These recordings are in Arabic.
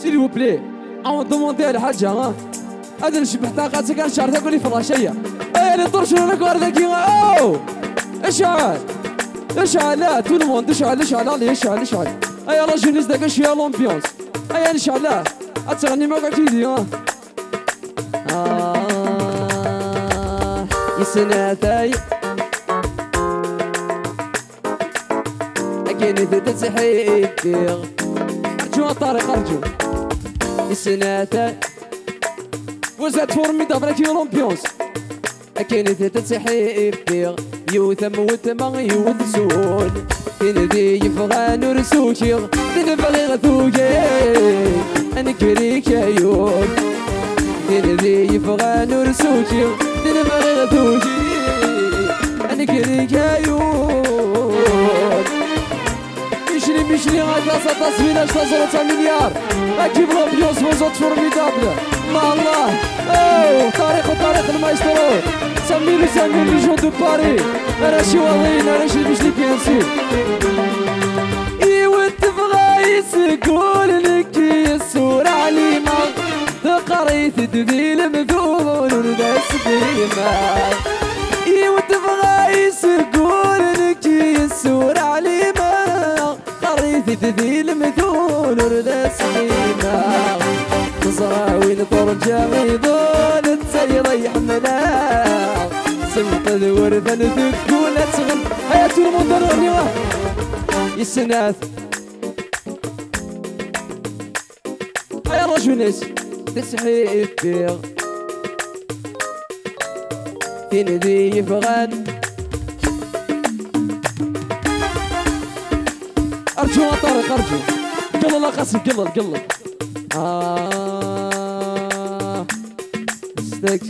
s'il vous plaît on demandait الحاجة ها هذا نشبح طاقتك كان شعر تاكل لي فراشية ايه اللي طرشوا لك وردك اوه اشعل اشعل لا تو الموند اشعل اشعل علي اشعل اشعل ايا لا جونيس داك شويه لومبيونس ايا نشعل لا اتغني ما قاعد تيدي ها يسناتاي اكيد تتسحيب ارجو الطريق ارجو يسناتاي وزاد فورمي دابريك لومبيونس اكيد تتسحيب يوثم وثم يوثسون تندي يفغان ورسوشي تنبغي غثوكي انا كريك يوم تندي يفغان ورسوشي تنبغي غثوكي انا كريك يوم مشري غاكا سطاس فيناش تزرط مليار اكيد لومبيونس وزاد فورميدابل ما الله اوه طريق المايسترو سمي لي جو دو باري انا شي والله انا شي مش لي بيانسير ايوا تبغى يسقول لك يسور علي ما قريت دبيل مذون وناس ديما ايوا تبغى يسقول لك يسور علي ما قريت دبيل مذون وناس ديما تصراوين ترجع يضون تسير يحملها سمت الورثة تقول تغن حياة المنظر اليوم يسناث يا رجل تسحيب بيغ تندي يفغن ارجو طارق ارجو قلل قاسي قلل استك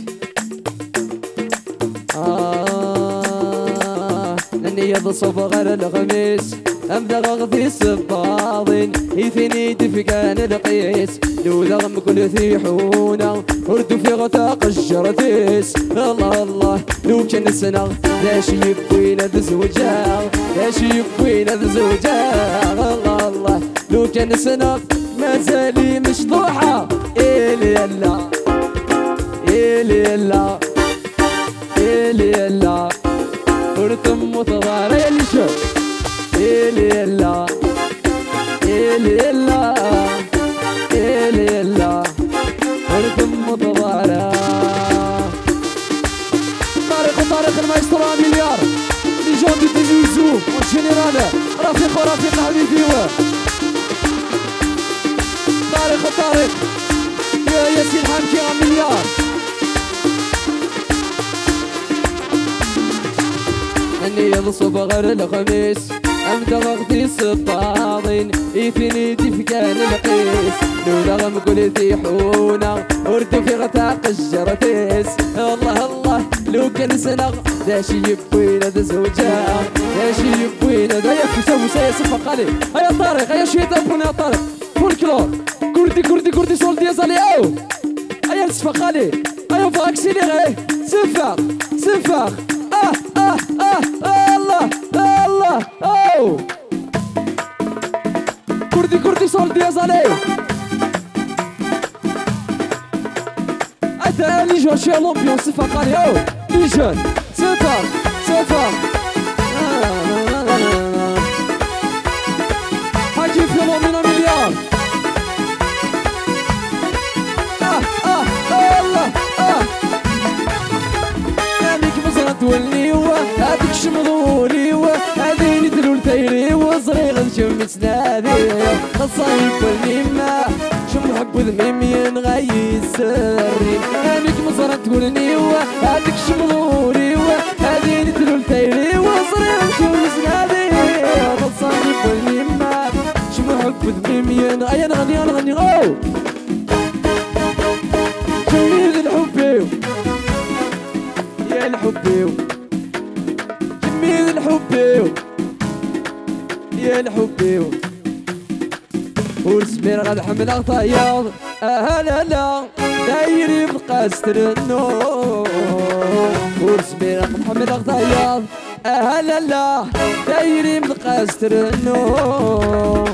اني يضصب غير الغميس ابدا غضي الصباضين يثني دفقان القيس لو ذغم كل ثيحونا وردو في غطاق الجرتيس الله لو كان السنة لاش يبوينا بزوجها لاش يبوينا بزوجها الله لو كان السنة مازالي مشطوحة إلي يلا إلي يلا إلي يلا ورتم متضارة يلي شو إلي يلا إلي يلا إلي يلا ورتم متضارة طارق المايسترو مليار لي جون دي تزوزو والجنرال رفيق حبيبي طارق يا ياسين حمكي مليار اني ينصب غير الخميس امتى غطي الصباضين يثني دفكان القيس لو لغم كل ذيحونا وردو في غطاق الجرتيس الله لو كان سنغ داش يبوينا ذا زوجها داش يبوينا ذا يفو سوي صفق عليه هيا طارق هيا شوية تلفون يا طارق فول كلور كردي سول ديزالي او هيا نصفق عليه هيا فاكسيليغي سفاق الله او كردي سول ديزالي اتا لي جو شي لومبيون سفاق عليه او لي جون سفاق حاجي فينومينا مليار الله هذيك مزرعة تولي هذيك شمضولي هذيني دلول ثيري وصغير نشم سنادي خصايب والنيمة شم حب وذميم ينغي السري هذيك مزرعة تولي هذيك شمضولي هذيني دلول ثيري وصغير نشم سنادي خصايب والنيمة شم حب وذميم ينغي نغني اوه جميل الحبيو يا الحبيو جميل الحبيو يا الحبيو ورسمير غاد حمل غطياض لا دايري بقاستر النور ورسمير غاد حمل غطياض لا دايري بقاستر النور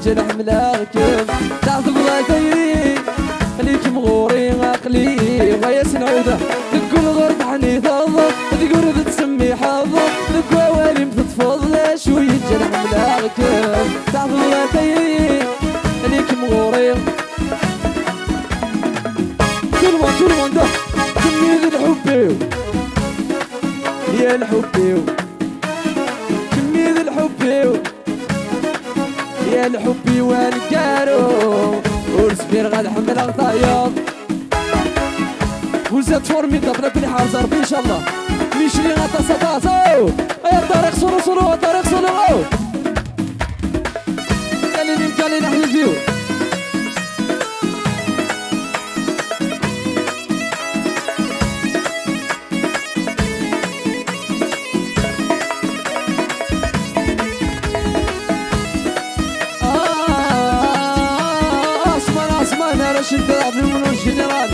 ويجرح ملاكم تعطف غاديري خليك مغوري عقلي غاية سنعوده تقول غرب حني تضل تقول تسمي حظ تقوى والي متتفضل شوية جرح ملاكم تعطف غاديري خليك مغوري كل من ده تميز الحبيو يا الحبيو تميز الحبيو يا الحبي والكارو ورسبير غاد حمل غطاياض وزاد فورمي دبنا بني حارس ربي ان شاء الله ميشلي غطا سطاسو يا طريق صلو طريق صلو قال لي نحن فيو انا شد عبد المنون الجنرال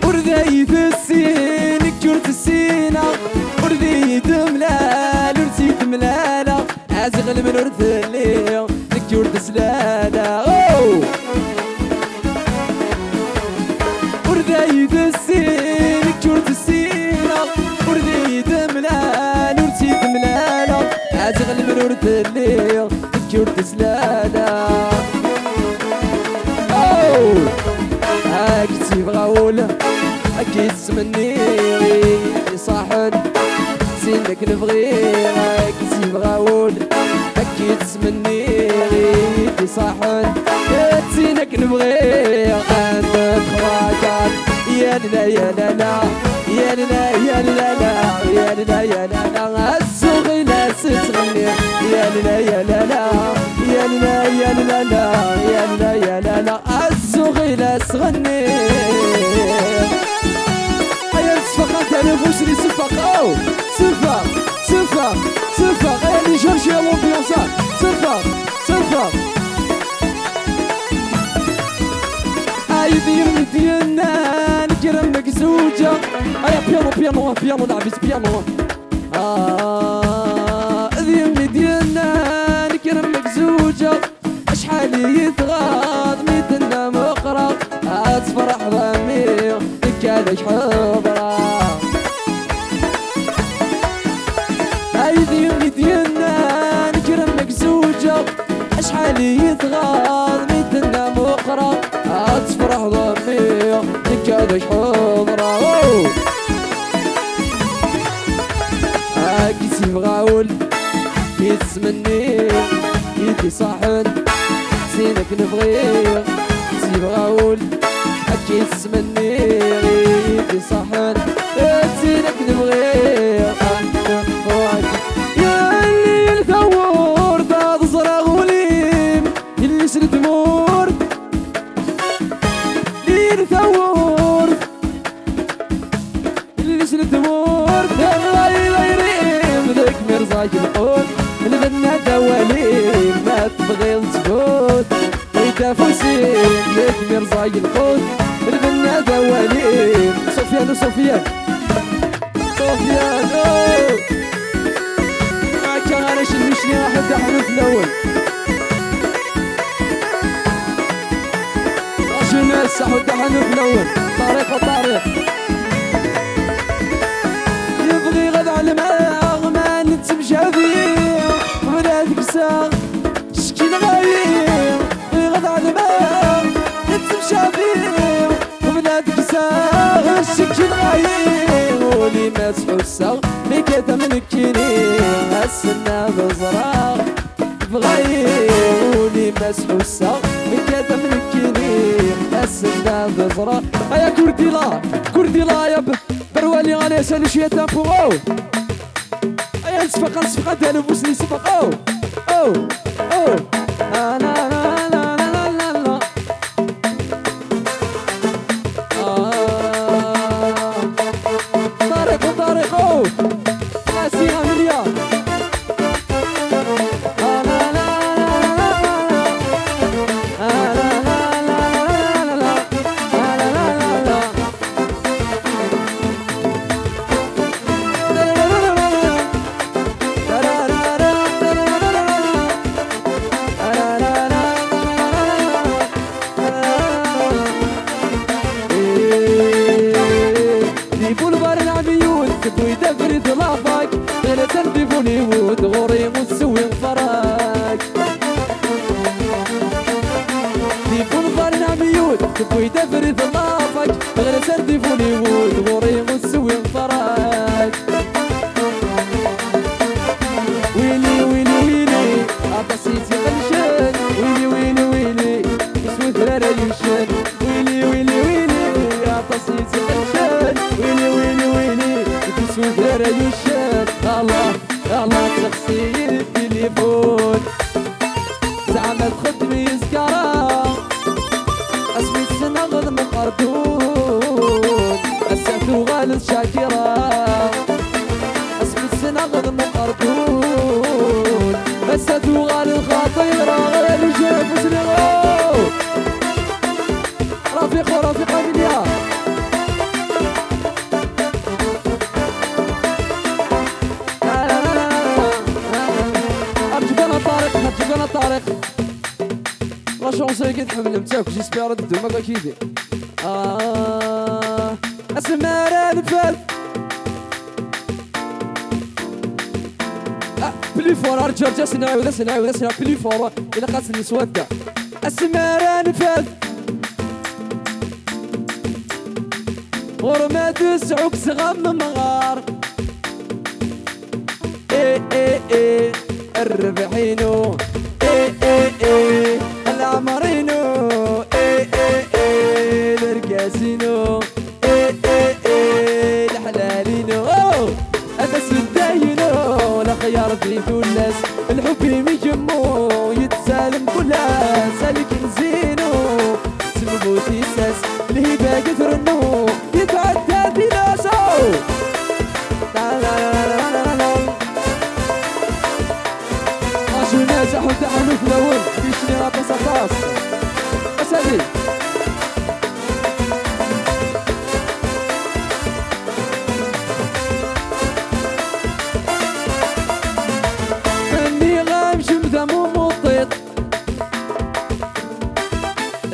ورديت السين كجرت السينة ورديت ملال ورسيت ملالة عازغل من ورث الليل كجرت سلالة ورديت السين كجرت السينة ورديت ملال ورسيت ملالة عازغل من ورث الليل كجرت سلالة هاك تسيب غاولة أكيد سمني صاحن سينك نبغي هاك تسيب غاولة أكيد سمني صاحن سينك نبغي عندك خواكات يا لا يا لا لا يا لا يا لا لا يا لا يا لا لا السوغي لا ستغني يا لا يا لا لا يا لا يا لا لا يا لا يا لا لا السوغي لا تغني هيا نصفق انت انا بوشري صفق صفق هيا اللي جورجي الامبيونسات صفق عايدي يمي ديالنا نكرمك زوجة هيا بيانو لعبيت بيانو يمي ديالنا نكرمك زوجة اشحال يتغاض ميتنا مقرا تفرح ضمي كادش حضرا عايدي يمي ديالنا نكرمك زوجة اشحال يتغاض ميتنا مقرا تفرح ضمي كادش حضرا كيسي مغاول كيتسمني يدي صاحن سينك نبغي كيسي مغاول كيتسمني يدي صاحن سينك نبغي يا اللي الثور داد صراغ وليم اللي سرد مور اللي الثور اللي سرد مور الله يريم ذاك مرزاك القول البنا دوالي ما تبغي تفوت ويتافوسين ذاك مرزاك القول البنا دوالي سفيان ما كان غير المشني واحد احنا في الاول جناس حد احنا في الاول طريق يبغي غد على ما نتمشى فيه وبلادك ساغ شكين غايب يبغي غد على ما نتمشى فيه وبلادك ساغ شكين غايب ولي ما تحسه ميكاتا من كيني السنة بزراغ بغايب ولي ما تحسه ميكاتا من كيني السنة بزراغ هيا كردي لا يا بروالي غالي سالي شوية تنفو هيا نصفق دالو بوسني صفق لا لا لا لا لا لا لا طارق قاسي عمليا فوليوود غوري متسوي فراك تيفون فارنا ميود تبوي تفرد ضافك غير سردي فوليوود غوري متسوي فراك ويلي ويلي ويلي عطاسيتي قلشان ويلي ويلي ويلي اسود رارا يوشان ويلي ويلي ويلي عطاسيتي قلشان ويلي ويلي ويلي اسود رارا يوشان الله الله تغسي التليفون زعما تخدمي سكرا اسمي السنغ مقردون السعتو غالب شاكرا اسمي السنغ مقردون السعتو غالب خطيرة غالب شاف سنغو رفيق ورفيقة دنيا ارجوك انا طارق ارجوك انا طارق لا شونسي كيتحمل نتاك جيسبيغ ردو ما كيدير اسمع الفال بلي فور ارجع جا سنعاود سنعاود سنعاود بلي فور الى قاسني سودا اسمع الفال غرمة تسعوك صغام مغار ايه الربحينو ايه العمرينو ايه الرقاسينو ايه الحلالينو هذا سداينو لا خيار بيتو الناس الحب يجمو يتسالم كلها سالك نزينو سمو تيساس الهبة كثرنو يتعدى في ناسو عاشو ناس حتى حلوف لون بيشني غطاس أطاس بس هذي مني غامش مدمو مطيط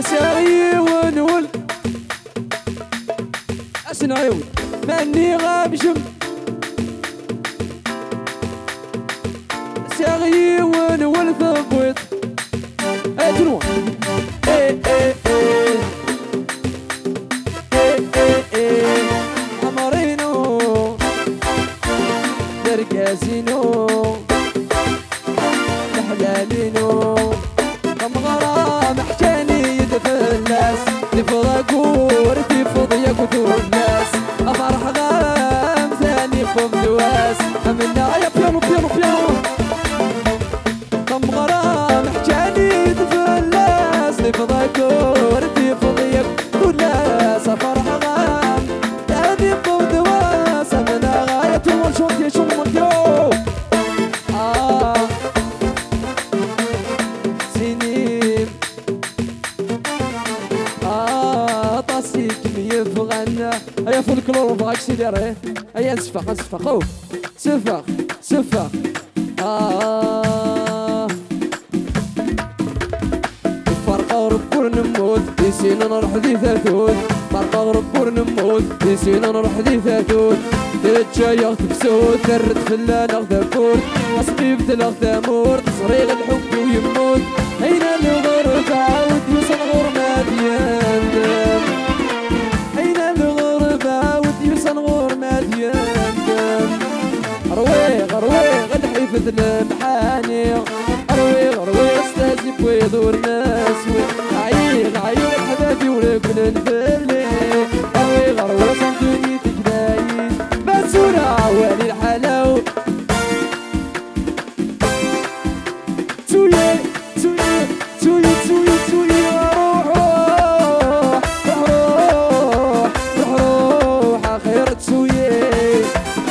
ساغي ونول اسنعيون مني غامشم ساغي ونول ثبوت ادنوا ايه عمرينو درقاسينو الحلالينو غرام حكاني يدفلس تفرقور تفضيك وتونس افرح غام ثاني خذ دواس امنا يا بيانو بيانو بيانو غرام حكاني يدفلس تفرقور تفضيك وتونس افرح غام ثاني خذ دواس امنا غاية والشوطي شمطيو سنين طاسيك مية فغنى هيا فولكلور بغاك سيدير هيا نسفخ نسفخ او سفخ سفخ فرقة ربور نموت يسينا نروح ذي ثاثوت فرقة ربور نموت يسينا نروح ذي ثاثوت تتشايخ تفسود ترد فلا ناخذ كورت أصبي بدل أخذ مور تصريغ الحب ويموت أين الغربة عاود يوصل غرمة يندم أين الغربة عاود يوصل غرمة يندم رويغ رويغ الحفظ المحاني رويغ رويغ استاذي ويدور ناس عيغ عيغ الحبابي ولكن الفلي رويغ رويغ صندوني تجدايد مسؤول عوالي الحلاو تويي تويي تويي تويي تويي روح روح روح روح آخر تويي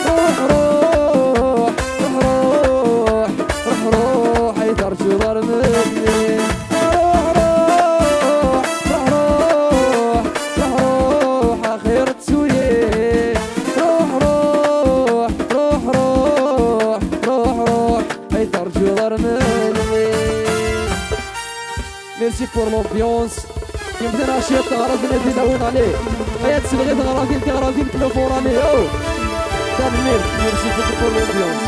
روح روح روح روح روح يثر شضر مني روح روح روح روح روح آخر تويي روح روح روح روح روح روح يثر شضر مني. ميرسي بور لومبيونس يمكن نشيط تغرافين اللي داون عليه هيا تسبغي تغرافين تلفون عليه او تنمير. ميرسي بور لومبيونس.